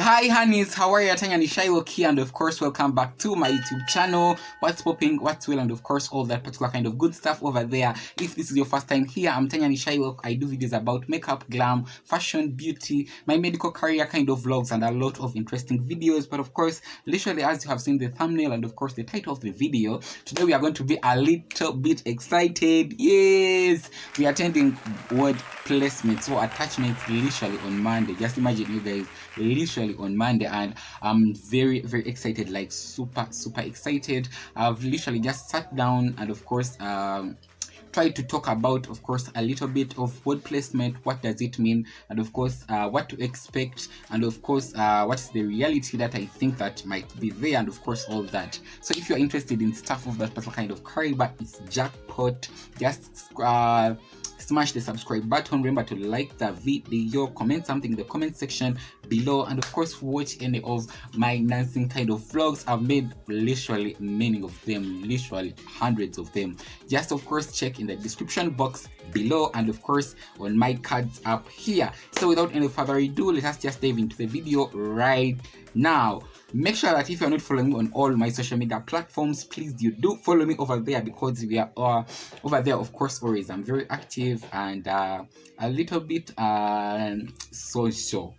Hi honeys, how are you? Tanya, nishailoc here, and of course welcome back to my YouTube channel. What's popping, what's well, and of course all that particular kind of good stuff over there. If this is your first time here, I'm Tanya nishailoc. I do videos about makeup, glam, fashion, beauty, my medical career kind of vlogs, and a lot of interesting videos. But of course, literally as you have seen the thumbnail and of course the title of the video, today we are going to be a little bit excited. Yes, we are attending word placements or attachments literally on Monday. Just imagine, you guys, literally on Monday, and I'm very excited, like super excited. I've literally just sat down and of course try to talk about, of course, a little bit of word placement. What does it mean? And of course what to expect, and of course what is the reality that I think that might be there, and of course all that. So if you're interested in stuff of that particular kind of caliber, it's jackpot. Just smash the subscribe button. Remember to like the video, comment something in the comment section below, and of course watch any of my dancing kind of vlogs. I've made literally many of them, literally hundreds of them. Just of course check in the description box below, and of course on my cards up here. So without any further ado, let us just dive into the video right now. Make sure that if you're not following me on all my social media platforms, please do follow me over there, because we are over there, of course, always I'm very active and a little bit social.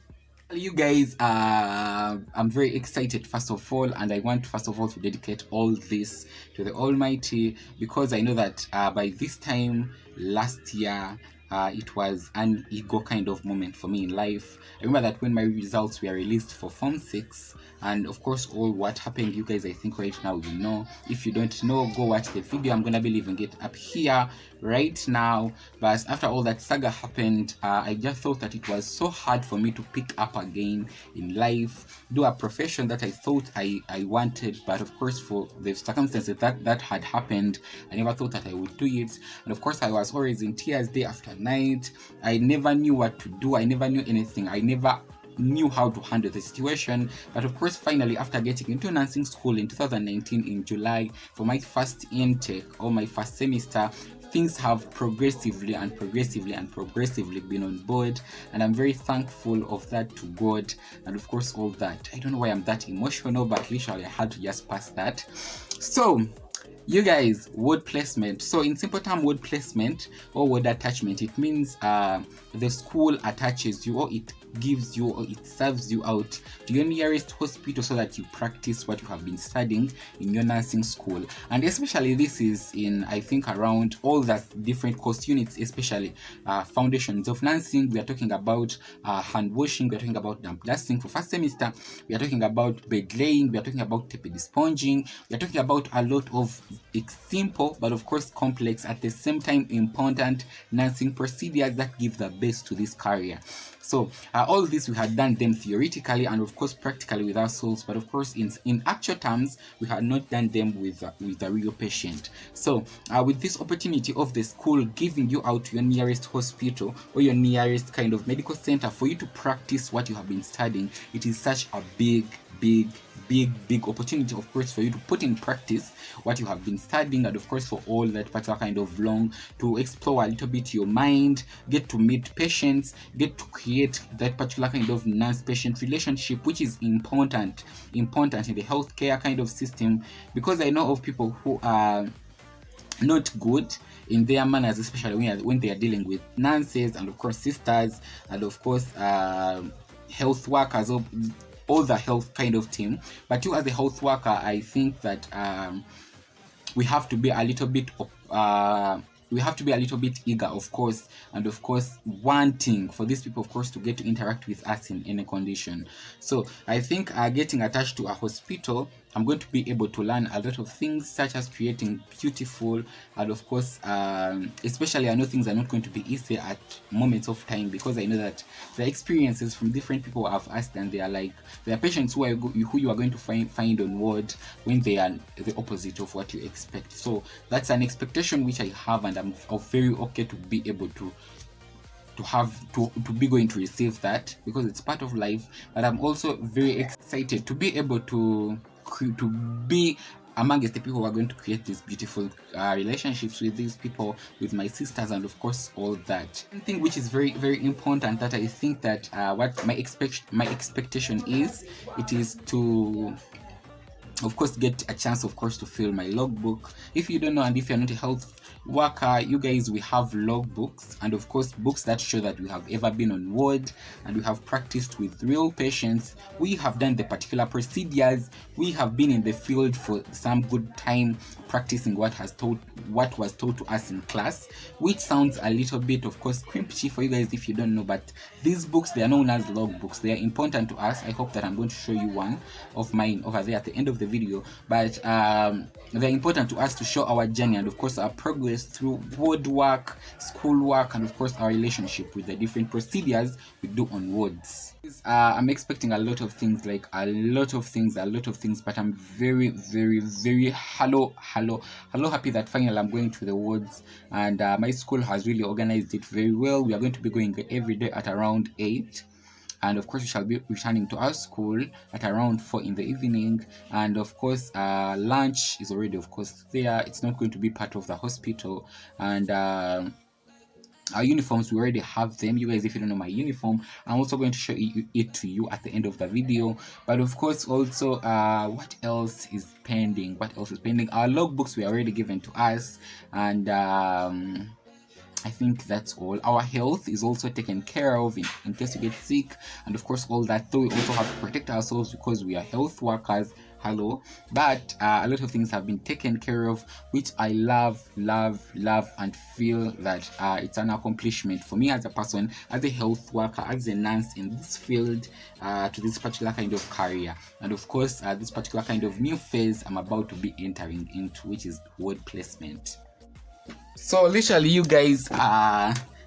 You guys, I'm very excited first of all, and I want first of all to dedicate all this to the Almighty, because I know that by this time last year it was an ego kind of moment for me in life. I remember that when my results were released for Form 6, and of course all what happened, you guys, I think right now you know. If you don't know, go watch the video. I'm gonna be leaving it up here right now. But after all that saga happened, I just thought that it was so hard for me to pick up again in life, do a profession that I thought I wanted. But of course, for the circumstances that had happened, I never thought that I would do it. And of course I was always in tears day after night. I never knew what to do. I never knew anything. I never knew how to handle the situation. But of course, finally, after getting into nursing school in 2019 in July for my first intake, or my first semester, things have progressively been on board, and I'm very thankful of that to God, and of course all that. I don't know why I'm that emotional, but literally I had to just pass that. So you guys, word placement. So in simple term, word placement or word attachment, it means the school attaches you, or it gives you, or it serves you out to your nearest hospital so that you practice what you have been studying in your nursing school. And especially this is in, I think, around all the different course units, especially foundations of nursing. We are talking about hand washing, we are talking about damp dusting for first semester, we are talking about bed laying, we are talking about tapered sponging, we are talking about a lot of simple but of course complex, at the same time important nursing procedures that give the base to this career. So all this we had done them theoretically and of course practically with ourselves, but of course in actual terms we had not done them with the real patient. So with this opportunity of the school giving you out to your nearest hospital or your nearest kind of medical center for you to practice what you have been studying, it is such a big opportunity, of course, for you to put in practice what you have been studying, and of course for all that particular kind of long to explore a little bit your mind, get to meet patients, get to create that particular kind of nurse-patient relationship, which is important in the healthcare kind of system, because I know of people who are not good in their manners, especially when they are dealing with nurses and of course sisters and of course health workers, or all the health kind of team. But you as a health worker, I think that we have to be a little bit eager, of course, and of course wanting for these people, of course, to get to interact with us in any condition. So I think getting attached to a hospital, I'm going to be able to learn a lot of things, such as creating beautiful, and of course especially I know things are not going to be easy at moments of time, because I know that the experiences from different people I've asked, and they are like, there are patients who you are going to find on ward when they are the opposite of what you expect. So that's an expectation which I have, and I'm very okay to be able to be going to receive that, because it's part of life. But I'm also very excited to be able to be amongst the people who are going to create these beautiful relationships with these people, with my sisters, and of course all that. One thing which is very, very important, that I think that what my expectation is, it is to, of course, get a chance, of course, to fill my logbook. If you don't know, and if you're not a health worker, you guys, we have logbooks, and of course books that show that we have ever been on ward and we have practiced with real patients, we have done the particular procedures, we have been in the field for some good time practicing what was taught to us in class, which sounds a little bit, of course, crimpy for you guys if you don't know, but these books, they are known as logbooks. They are important to us. I hope that I'm going to show you one of mine over there at the end of the video, but they're important to us to show our journey and of course our progress through ward work, school work, and of course our relationship with the different procedures we do on wards. I'm expecting a lot of things, like a lot of things, but I'm very, very, very happy that finally I'm going to the wards, and my school has really organized it very well. We are going to be going every day at around 8, and of course we shall be returning to our school at around 4 in the evening, and of course lunch is already, of course, there. It's not going to be part of the hospital, and our uniforms, we already have them. You guys, if you don't know my uniform, I'm also going to show it to you at the end of the video. But of course also what else is pending? Our logbooks were already given to us, and I think that's all. Our health is also taken care of in case you get sick, and of course all that, though we also have to protect ourselves because we are health workers. But a lot of things have been taken care of, which I love, and feel that it's an accomplishment for me as a person, as a health worker, as a nurse in this field, to this particular kind of career, and of course this particular kind of new phase I'm about to be entering into, which is ward placement. So literally, you guys,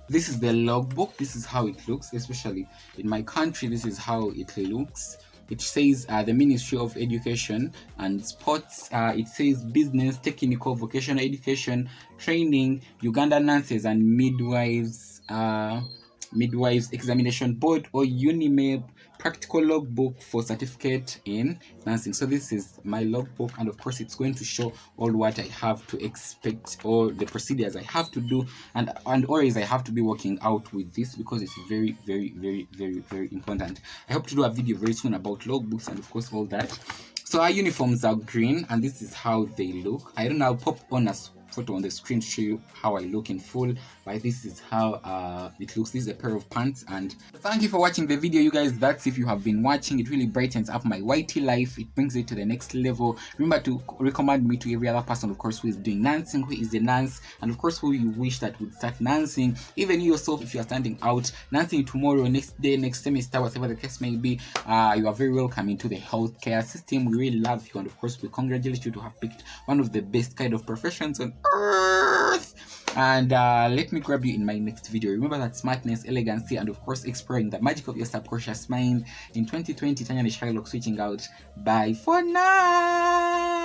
this is the logbook. This is how it looks, especially in my country. This is how it looks. It says the Ministry of Education and Sports. It says Business, Technical, Vocational Education, Training, Uganda Nurses and Midwives Examination Board, or UNIMEB, practical logbook for certificate in nursing. So this is my logbook, and of course it's going to show all what I have to expect, all the procedures I have to do, and always I have to be working out with this because it's very, very, very, very, very important. I hope to do a video very soon about logbooks and of course all that. So our uniforms are green, and this is how they look. I don't know, I'll pop on a photo on the screen to show you how I look in full, but this is how it looks. This is a pair of pants, and thank you for watching the video, you guys. That's if you have been watching. It really brightens up my YT life. It brings it to the next level. Remember to recommend me to every other person, of course, who is doing nursing, who is a nurse, and of course who you wish that would start nursing. Even you yourself, if you are standing out nursing tomorrow, next day, next semester, whatever the case may be, you are very welcome into the healthcare system. We really love you, and of course we congratulate you to have picked one of the best kind of professions on earth. And let me grab you in my next video. Remember that smartness, elegancy, and of course exploring the magic of your subconscious mind. In 2020, Tanya nishailoc switching out. Bye for now.